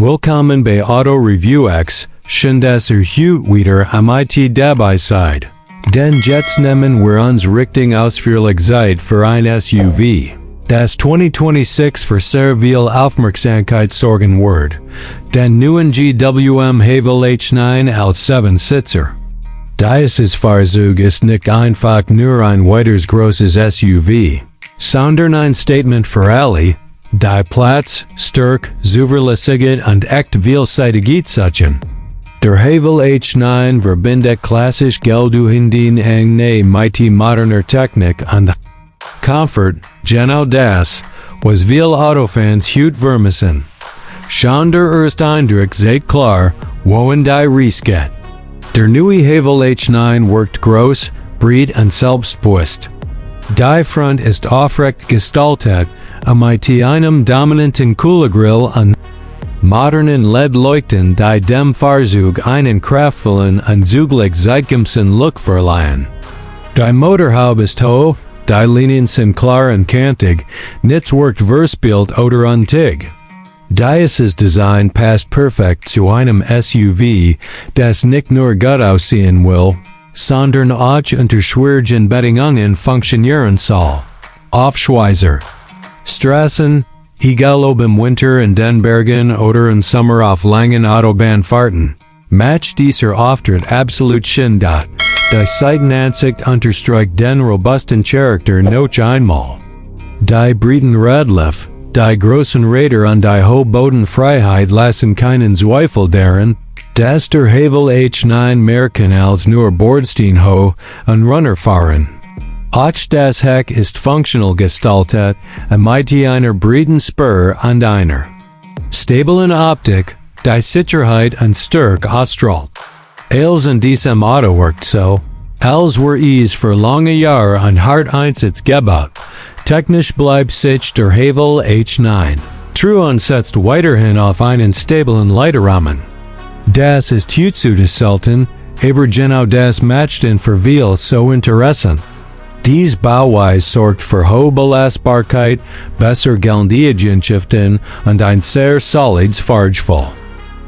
Willkommen bei Auto Review X, schön dass heute wieder mit dabei seid. Den jetzt nehmen wir uns Richtung ausführlich Zeit für ein SUV, das 2026 für sehr viel Aufmerksamkeit sorgen wird. Den neuen GWM Haval H9 als 7-Sitzer. Dieses Fahrzeug ist nicht einfach nur ein weiteres großes SUV, sondern ein Statement für alle, die Platz, stark, zuverlässig und echt vielseitig suchen. Der Haval H9 verbindet klassisch geldauenden enge mit moderner Technik und Comfort, genau das, was viele Autofans heute vermissen. Schon der erste Eindruck zeigt klar, wohin die Reise geht. Der neue Haval H9 wirkt groß, breit und selbstbewusst. Die Front ist aufrecht gestaltet, mit einem dominanten Kühlergrill und modernen LED-Leuchten, die dem Fahrzeug einen kraftvollen und zugleich zeitgemäßen Look verleihen. Die Motorhaube ist hoch, die Linien sind klar und kantig, nichts wirkt verspielt oder untig. Dieses Design passt perfekt zu einem SUV, das nicht nur gut aussehen will, sondern auch unter schwierigen Bedingungen funktionieren soll. Aufschweizer. Straßen, egal ob im Winter in den Bergen oder im Sommer auf langen Autobahnfahrten, macht dieser Auftritt absolut Schindot. Die Seitenansicht unterstreicht den robusten Charakter noch einmal. Die breiten Radlift, die großen Räder und die hohe Bodenfreiheit lassen keinen Zweifel daran, dass der Haval H9 mehr kann als nur Bordstein hoch und runter fahren. Auch das Heck ist funktional gestaltet mit einer breiten Spur und einer stablen Optik, die Sicherheit und Stärke ausstrahlt. Alles in diesem Auto wirkt so, als wäre es für lange Jahre und hart Einsatz gebaut. Technisch bleibt sich der Haval H9 treu und setzt weiterhin auf einen stablen Leiterrahmen. Das ist heute zu selten, aber genau das macht ihn für viel so interessant. Diese Bauweise sorgt für hohe Belastbarkeit, besser geltende Eigenschaften und ein sehr solides Fahrgefühl.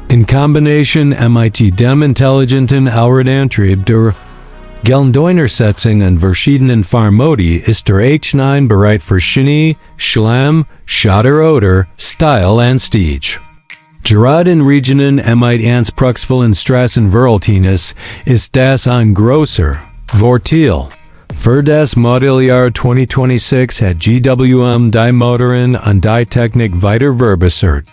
In Kombination mit dem intelligenten Allradantrieb der Geländeuntersetzung und verschiedenen Fahrmodi ist der H9 bereit für Schnee, Schlamm, Schotter oder Style und Stige. Gerade in Regionen mit anspruchsvollen Straßenverhältnissen ist das ein großer Vorteil. Für das Modelljahr 2026 hat GWM die Motoren und die Technik weiter verbessert.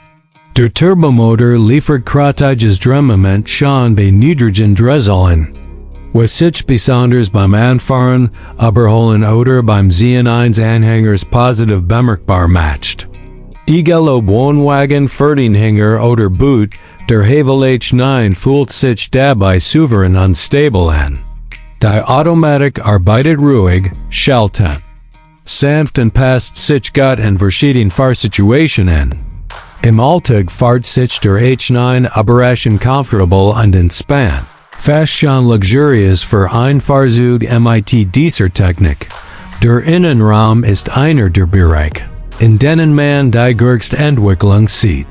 Der Turbomotor liefert kraftiges Drehmoment schon bei niedrigen Drehzahlen, was sich besonders beim Anfahren, Überholen oder beim Sehen eines Anhängers positiv bemerkbar macht. Egal ob Wohnwagen, Fernanhänger oder Boot, der Haval H9 fühlt sich dabei souverän und stabil an. Die Automatik arbeitet ruhig, schaltet sanft und passt sich gut in verschiedenen Fahrsituationen. Im Alltag fährt sich der H9 überraschend comfortable und entspannt. Fast schon luxurious für ein Fahrzeug mit dieser Technik. Der Innenraum ist einer der Bereiche, in denen man die größte Entwicklung sieht.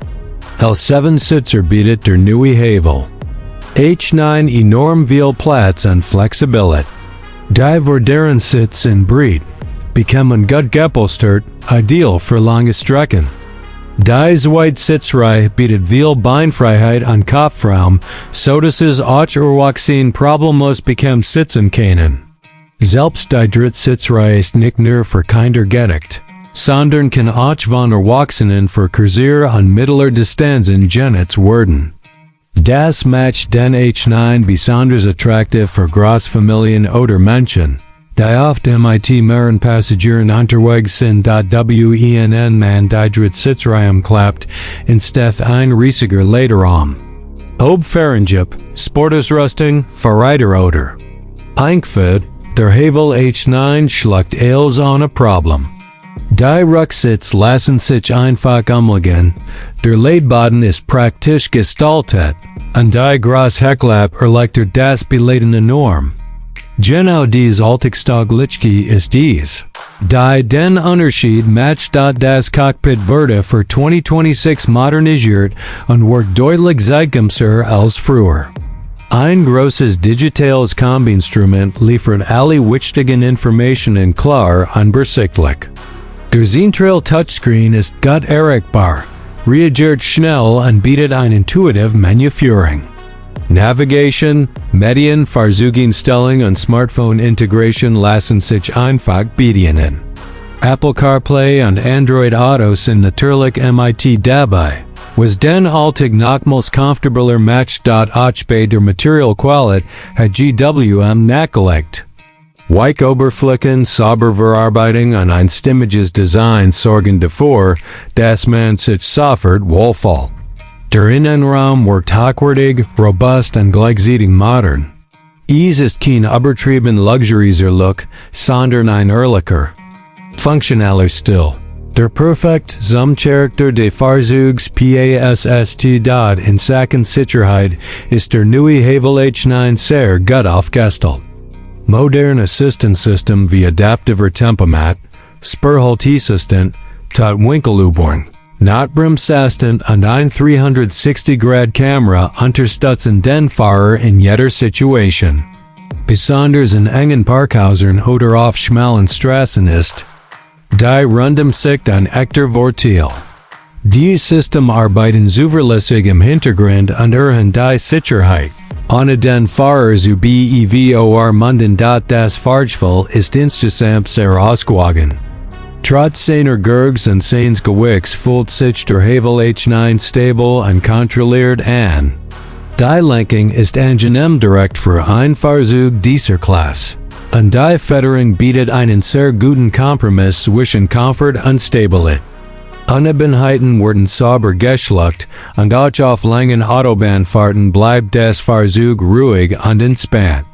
Als 7-Sitzer bietet der neue Haval H9 enorm viel Platz und Flexibilität. Die vorderen Sitze in breit bekommen gut gepolstert, ideal für lange Strecken. Die Zweite bietet viel Beinfreiheit und Kopfraum, sodass es auch erwachsen problemlos bequem sitzen können. Selbst die Drittsitzreihe ist nicht nur für Kinder gedacht, sondern kann auch von Erwachsenen für Kursier und mittlerer Distanzen genutzt werden. Das macht den H9 besonders attraktiv für Großfamilien oder Menschen, die oft mit mehreren Passagieren unterwegs sind. Wenn man die Drittsitzreihe klappt, entsteht ein riesiger Leiterraum. Hauptfahrenschip, Sportausrüstung, Fahrräder oder Einkfed, der Haval H9 schlägt alles ohne Problem. Die Rücksitze lassen sich einfach umlegen, der Leitboden ist praktisch gestaltet, und die große Hecklappe erleichtert das Beladen enorm. Genau dies Alltagstaugliche ist dies. Den Unterschied macht das Cockpit Verde für 2026 modernisiert und wird deutlich zeitgemäßer als früher. Ein großes digitales Kombinstrument liefert alle wichtigen Informationen klar und übersichtlich. Der zentrale Touchscreen ist gut erreichbar, reagiert schnell und bietet ein intuitive Menüführung. Navigation, Medien, Fahrzeugeinstellung und Smartphone-Integration lassen sich einfach bedienen. Apple CarPlay und Android Auto sind natürlich mit dabei, was den Alltag nochmals comfortabler macht. Auch bei der Materialqualität hat GWM nachgelegt. Weiche Oberflächen, sauber Verarbeitung und ein stimmiges Design sorgen dafür, dass man sich sofort wohlfühlt. Der Innenraum wirkt hochwertig, robust und gleichzeitig modern. Es ist kein übertrieben luxuriöser Look, sondern ein ehrlicher, funktionaler Stil. Der perfekt zum Charakter des Fahrzeugs passt. In Sachen Sicherheit ist der neue Haval H9 sehr gut aufgestellt. Modern Assistenzsystem wie adaptiver Tempomat, Spurhalteassistent, Winkelübung, Notbremsassistent und ein 360-Grad-Kamera unterstützen den Fahrer in jeder Situation. Besonders in engen Parkhäusern oder auf schmalen Straßen ist die Rundumsicht ein echter Vorteil. Die System arbeiten zuverlässig im Hintergrund und erhöhen die Sicherheit. Ohne den Fahrer zu bevormunden. Das Fahrgefühl ist insgesamt sehr ausgewogen. Trotz seiner Gurgs und seines Gewichts fühlt sich der Haval H9 stabil und kontrolliert an. Die Lenkung ist angenehm direkt für ein Fahrzeug dieser Klasse. Und die Federung bietet einen sehr guten Kompromiss zwischen Komfort und Stabilität. Unebenheiten werden sauber geschluckt und auch auf langen Autobahnfahrten bleibt das Fahrzeug ruhig und entspannt.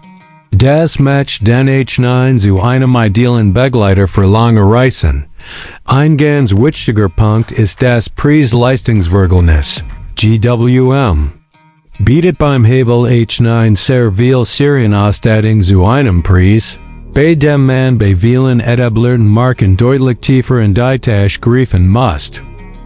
Das macht den H9 zu einem idealen Begleiter für lange Reisen. Ein ganz wichtiger Punkt ist das Preis-Leistungsverhältnis. GWM bietet beim Haval H9 sehr viel Serienausstattung zu einem Preis, bei dem man bei vielen etablierten Marken deutlich tiefer in die Tasche greifen muss.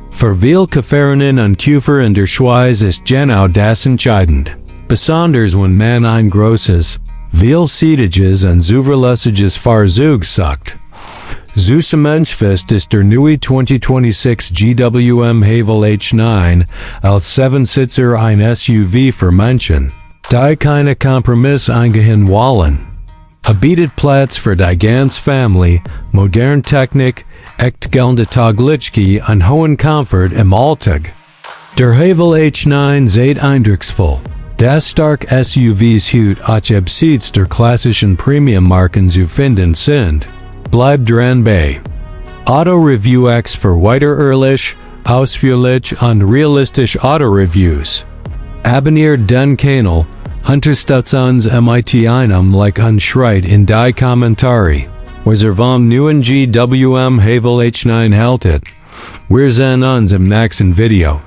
Für viele Käuferinnen und Käufer in der Schweiz ist genau das entscheidend. Besonders wenn man ein großes, vielseitiges und zuverlässiges Fahrzeug sucht. Zusammenfassend ist der neue 2026 GWM Haval H9 als 7-Sitzer ein SUV für Menschen, die keine Kompromisse eingehen wollen. Bietet Platz für die ganze Familie, moderne Technik, echt taugliche und hohen Komfort im Alltag. Der Haval H9 sieht eindrucksvoll. Das stark SUVs heute auch abseits der klassischen Premium-Marken zu finden sind. Bleibt dran bei Auto Review X für weiter ehrlich, ausführlich und realistisch Auto-Reviews. Abonniert den Kanal, unterstützt uns mit einem Like und schreibt in die Kommentare, was vom neuen GWM Haval H9 haltet. Wir sehen uns im nächsten Video.